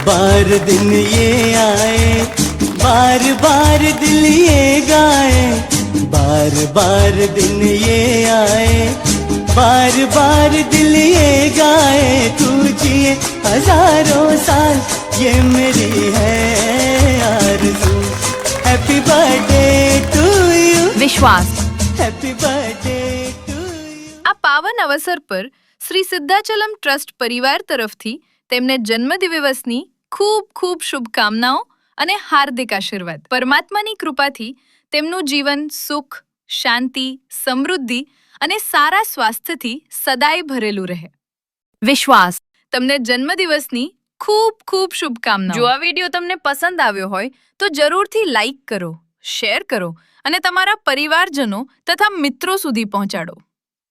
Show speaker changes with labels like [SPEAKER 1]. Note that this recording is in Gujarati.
[SPEAKER 1] बार दिन ये आए, बार बार दिल ये गाए, बार बार दिन ये आए, बार बार दिल ये गाए, तू जिए हजारों साल ये मेरी है आरज़ू। Happy birthday to you.
[SPEAKER 2] Vishwas
[SPEAKER 1] happy birthday to you.
[SPEAKER 2] આ પાવન અવસર પર શ્રી સિદ્ધાચલમ ટ્રસ્ટ પરિવાર તરફથી તેમને જન્મદિવસની ખૂબ ખૂબ શુભકામનાઓ અને હાર્દિક આશીર્વાદ। પરમાત્માની કૃપાથી તેમનું જીવન સુખ, શાંતિ, સમૃદ્ધિ અને સારા સ્વાસ્થ્યથી સદાય ભરેલું રહે। વિશ્વાસ તમને જન્મદિવસની ખૂબ ખૂબ શુભકામનાઓ। જો આ વિડીયો તમને પસંદ આવ્યો હોય તો જરૂરથી લાઈક કરો, શેર કરો અને તમારા પરિવારજનો તથા મિત્રો સુધી પહોંચાડો।